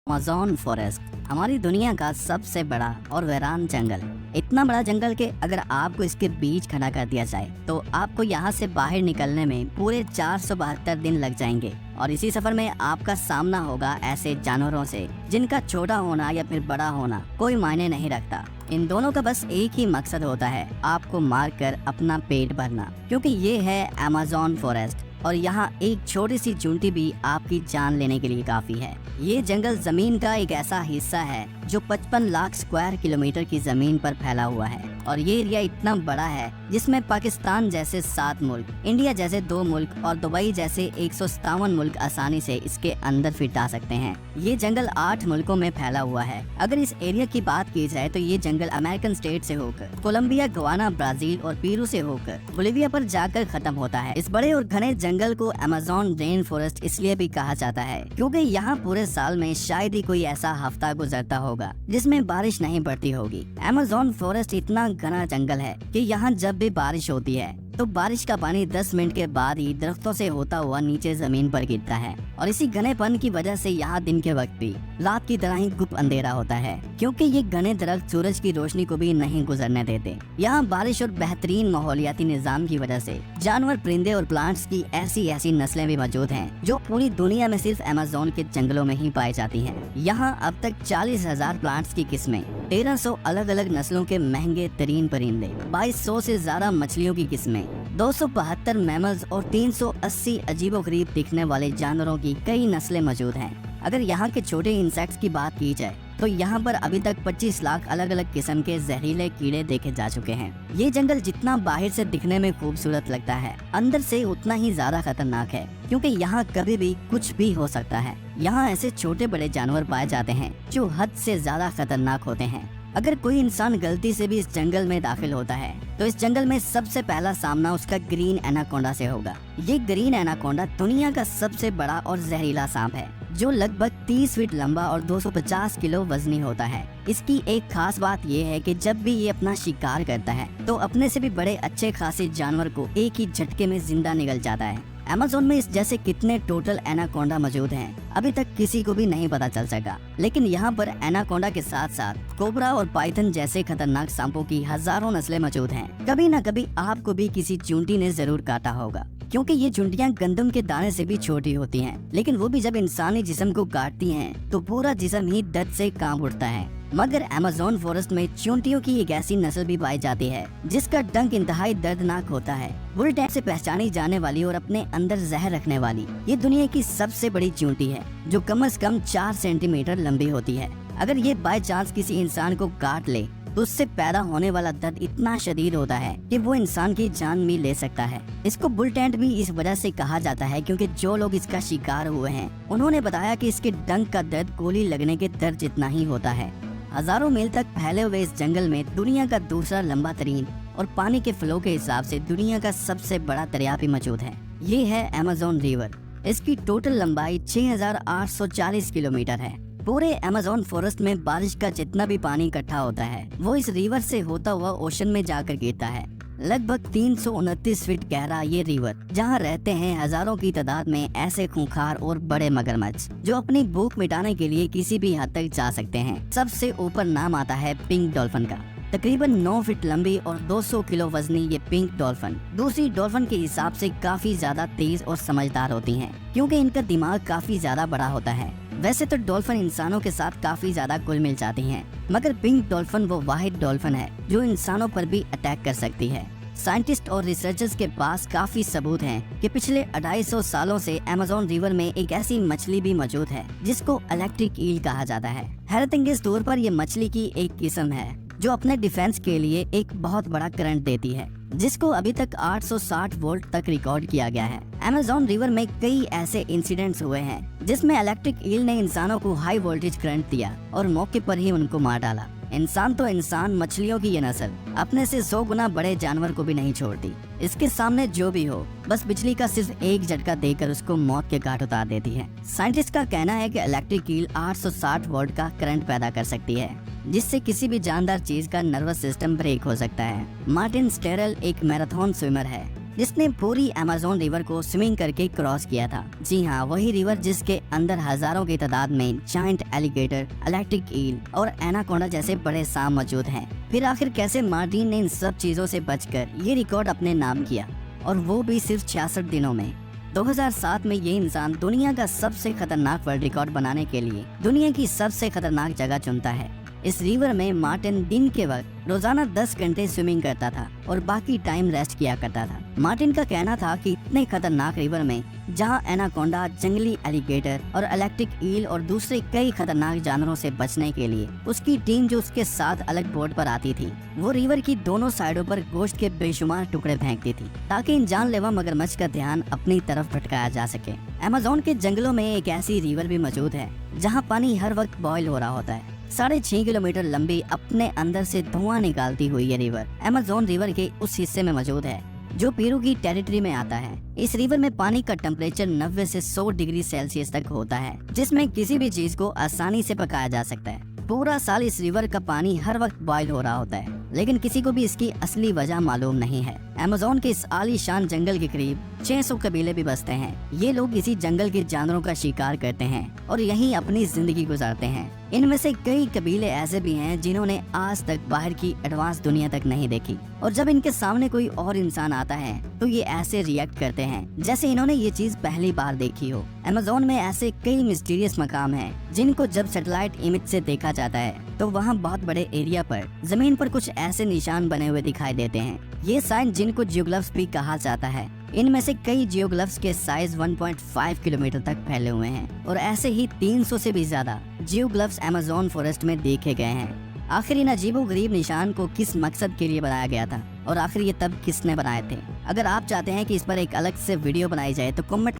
Amazon forest हमारी दुनिया का सबसे बड़ा और वीरान जंगल। इतना बड़ा जंगल कि अगर आपको इसके बीच खड़ा कर दिया जाए तो आपको यहाँ से बाहर निकलने में पूरे 472 दिन लग जाएंगे। और इसी सफर में आपका सामना होगा ऐसे जानवरों से जिनका छोटा होना या फिर बड़ा होना कोई मायने नहीं रखता। इन दोनों का बस एक ही मकसद होता है, आपको मारकर अपना पेट भरना, क्योंकि ये है अमेज़न फॉरेस्ट और यहाँ एक छोटी सी चूंटी भी आपकी जान लेने के लिए काफी है। ये जंगल जमीन का एक ऐसा हिस्सा है जो 55 लाख स्क्वायर किलोमीटर की जमीन पर फैला हुआ है और ये एरिया इतना बड़ा है जिसमें पाकिस्तान जैसे 7 मुल्क, इंडिया जैसे 2 मुल्क और दुबई जैसे 157 मुल्क आसानी से इसके अंदर फिट आ सकते हैं। ये जंगल 8 मुल्कों में फैला हुआ है। अगर इस एरिया की बात की जाए तो ये जंगल अमेरिकन स्टेट से होकर कोलंबिया, गवाना, ब्राजील और पेरू से होकर बोलिविया पर जाकर खत्म होता है। इस बड़े और घने जंगल को अमेज़न रेन फॉरेस्ट इसलिए भी कहा जाता है क्योंकि यहाँ पूरे साल में शायद ही कोई ऐसा हफ्ता गुजरता होगा जिसमें बारिश नहीं पड़ती होगी। अमेज़न फॉरेस्ट इतना घना जंगल है कि यहाँ जब भी बारिश होती है तो बारिश का पानी 10 मिनट के बाद ही दरख्तों से होता हुआ नीचे जमीन पर गिरता है और इसी घनेपन की वजह से यहाँ दिन के वक्त भी रात की तरह ही गुप अंधेरा होता है, क्योंकि ये घने दरख्त सूरज की रोशनी को भी नहीं गुजरने देते। यहाँ बारिश और बेहतरीन माहौलियाती निजाम की वजह से जानवर, परिंदे और प्लांट्स की ऐसी नस्लें भी मौजूद हैं जो पूरी दुनिया में सिर्फ अमेज़न के जंगलों में ही पाई जाती हैं। यहाँ अब तक 40,000 प्लांट्स की किस्में, 1300 अलग अलग नस्लों के महंगे तरीन परिंदे, 2200 से ज्यादा मछलियों की किस्में, 272 मैमल्स और 380 अजीबोगरीब दिखने वाले जानवरों की कई नस्लें मौजूद हैं। अगर यहाँ के छोटे इंसेक्ट्स की बात की जाए तो यहाँ पर अभी तक 25 लाख अलग अलग किस्म के जहरीले कीड़े देखे जा चुके हैं। ये जंगल जितना बाहर से दिखने में खूबसूरत लगता है, अंदर से उतना ही ज्यादा खतरनाक है, क्योंकि यहाँ कभी भी कुछ भी हो सकता है। यहाँ ऐसे छोटे बड़े जानवर पाए जाते हैं जो हद से ज्यादा खतरनाक होते हैं। अगर कोई इंसान गलती से भी इस जंगल में दाखिल होता है तो इस जंगल में सबसे पहला सामना उसका ग्रीन एनाकोंडा से होगा। ये ग्रीन एनाकोंडा दुनिया का सबसे बड़ा और जहरीला सांप है जो लगभग 30 फीट लंबा और 250 किलो वजनी होता है। इसकी एक खास बात ये है कि जब भी ये अपना शिकार करता है तो अपने से भी बड़े अच्छे खासे जानवर को एक ही झटके में जिंदा निगल जाता है। अमेज़न में इस जैसे कितने टोटल एनाकोंडा मौजूद हैं अभी तक किसी को भी नहीं पता चल सका, लेकिन यहाँ पर एनाकोंडा के साथ साथ कोबरा और पाइथन जैसे खतरनाक सांपों की हजारों नस्लें मौजूद हैं। कभी न कभी आपको भी किसी चूंटी ने जरूर काटा होगा, क्योंकि ये चूंटियां गंदम के दाने से भी छोटी होती हैं, लेकिन वो भी जब इंसानी जिस्म को काटती हैं तो पूरा जिस्म ही दर्द से कांप उठता है। मगर अमेज़न फॉरेस्ट में चूंटियों की एक ऐसी नस्ल भी पाई जाती है जिसका डंक इंतहाई दर्दनाक होता है। बुल टैप से पहचानी जाने वाली और अपने अंदर जहर रखने वाली ये दुनिया की सबसे बड़ी चूंटी है जो कम से कम 4 सेंटीमीटर लंबी होती है। अगर ये बाय चांस किसी इंसान को काट ले तो उससे पैदा होने वाला दर्द इतना शदीद होता है कि वो इंसान की जान भी ले सकता है। इसको बुल टेंट भी इस वजह से कहा जाता है क्योंकि जो लोग इसका शिकार हुए हैं उन्होंने बताया कि इसके डंक का दर्द गोली लगने के दर्द जितना ही होता है। हजारों मील तक फैले हुए इस जंगल में दुनिया का दूसरा लंबा तरीन और पानी के फ्लो के हिसाब से दुनिया का सबसे बड़ा दरिया भी मौजूद है। ये है अमेज़न रिवर। इसकी टोटल लंबाई 6840 किलोमीटर है। पूरे अमेज़न फॉरेस्ट में बारिश का जितना भी पानी इकट्ठा होता है वो इस रिवर से होता हुआ ओशन में जाकर गिरता है। लगभग 329 फीट गहरा ये रिवर, जहाँ रहते हैं हजारों की तादाद में ऐसे खूंखार और बड़े मगरमच्छ जो अपनी भूख मिटाने के लिए किसी भी हद तक जा सकते हैं। सबसे ऊपर नाम आता है पिंक डॉल्फिन का। तकरीबन 9 फीट लंबी और 200 किलो वजनी ये पिंक डॉल्फिन दूसरी डॉल्फिन के हिसाब से काफी ज्यादा तेज और समझदार होती हैं, क्योंकि इनका दिमाग काफी ज्यादा बड़ा होता है। वैसे तो डॉल्फिन इंसानों के साथ काफी ज्यादा घुल मिल जाती हैं, मगर पिंक डॉल्फिन वो वाहिद डॉल्फिन है जो इंसानों पर भी अटैक कर सकती है। साइंटिस्ट और रिसर्चर्स के पास काफी सबूत हैं कि पिछले 250 सालों से अमेज़न रिवर में एक ऐसी मछली भी मौजूद है जिसको इलेक्ट्रिक ईल कहा जाता है। हैरतअंगेज तौर पर ये मछली की एक किस्म है जो अपने डिफेंस के लिए एक बहुत बड़ा करंट देती है, जिसको अभी तक 860 वोल्ट तक रिकॉर्ड किया गया है। अमेज़न रिवर में कई ऐसे इंसिडेंट्स हुए हैं जिसमें इलेक्ट्रिक ईल ने इंसानों को हाई वोल्टेज करंट दिया और मौके पर ही उनको मार डाला। इंसान तो इंसान, मछलियों की ये नस्ल अपने से 100 गुना बड़े जानवर को भी नहीं छोड़ती। इसके सामने जो भी हो बस बिजली का सिर्फ एक झटका देकर उसको मौत के घाट उतार देती है। साइंटिस्ट का कहना है कि इलेक्ट्रिक ईल 860 वोल्ट का करंट पैदा कर सकती है, जिससे किसी भी जानदार चीज का नर्वस सिस्टम ब्रेक हो सकता है। मार्टिन स्टेरल एक मैराथन स्विमर है जिसने पूरी अमेज़न रिवर को स्विमिंग करके क्रॉस किया था। जी हाँ, वही रिवर जिसके अंदर हजारों की तादाद में जायंट एलिगेटर, इलेक्ट्रिक ईल और एनाकोंडा जैसे बड़े सांप मौजूद हैं। फिर आखिर कैसे मार्टिन ने इन सब चीजों से बचकर ये रिकॉर्ड अपने नाम किया, और वो भी सिर्फ 66 दिनों में। 2007 में ये इंसान दुनिया का सबसे खतरनाक वर्ल्ड रिकॉर्ड बनाने के लिए दुनिया की सबसे खतरनाक जगह चुनता है। इस रिवर में मार्टिन दिन के वक्त रोजाना 10 घंटे स्विमिंग करता था और बाकी टाइम रेस्ट किया करता था। मार्टिन का कहना था कि इतने खतरनाक रिवर में जहां एनाकोंडा, जंगली एलिगेटर और इलेक्ट्रिक ईल और दूसरे कई खतरनाक जानवरों से बचने के लिए उसकी टीम जो उसके साथ अलग बोट पर आती थी, वो रिवर की दोनों साइडों पर गोश्त के बेशुमार टुकड़े फेंकती थी ताकि इन जानलेवा मगरमच्छ का ध्यान अपनी तरफ भटकाया जा सके। अमेज़न के जंगलों में एक ऐसी रिवर भी मौजूद है जहाँ पानी हर वक्त बॉयल हो रहा होता है। 6.5 किलोमीटर लंबी, अपने अंदर से धुआं निकालती हुई ये रिवर अमेज़न रिवर के उस हिस्से में मौजूद है जो पेरू की टेरिटरी में आता है। इस रिवर में पानी का टेम्परेचर 90 से 100 डिग्री सेल्सियस तक होता है, जिसमें किसी भी चीज को आसानी से पकाया जा सकता है। पूरा साल इस रिवर का पानी हर वक्त बॉयल हो रहा होता है, लेकिन किसी को भी इसकी असली वजह मालूम नहीं है। अमेज़न के इस आलीशान जंगल के करीब 600 कबीले भी बसते हैं। ये लोग इसी जंगल के जानवरों का शिकार करते हैं और यहीं अपनी जिंदगी गुजारते हैं। इनमें से कई कबीले ऐसे भी हैं जिन्होंने आज तक बाहर की एडवांस दुनिया तक नहीं देखी, और जब इनके सामने कोई और इंसान आता है तो ये ऐसे रिएक्ट करते हैं जैसे इन्होंने ये चीज पहली बार देखी हो। अमेज़न में ऐसे कई मिस्टीरियस मकाम हैं जिनको जब सैटेलाइट इमेज से देखा जाता है तो वहाँ बहुत बड़े एरिया पर जमीन पर कुछ ऐसे निशान बने हुए दिखाई देते हैं। ये साइन जिनको जियोग्लिफ्स भी कहा जाता है। इनमें से कई जियोग्लिफ्स के साइज 1.5 किलोमीटर तक फैले हुए हैं और ऐसे ही 300 से भी ज्यादा जियोग्लिफ्स अमेज़न फॉरेस्ट में देखे गए हैं। आखिर इन अजीबोगरीब निशान को किस मकसद के लिए बनाया गया था और आखिर ये तब किसने बनाए थे? अगर आप चाहते हैं कि इस पर एक अलग से वीडियो बनाई जाए तो कमेंट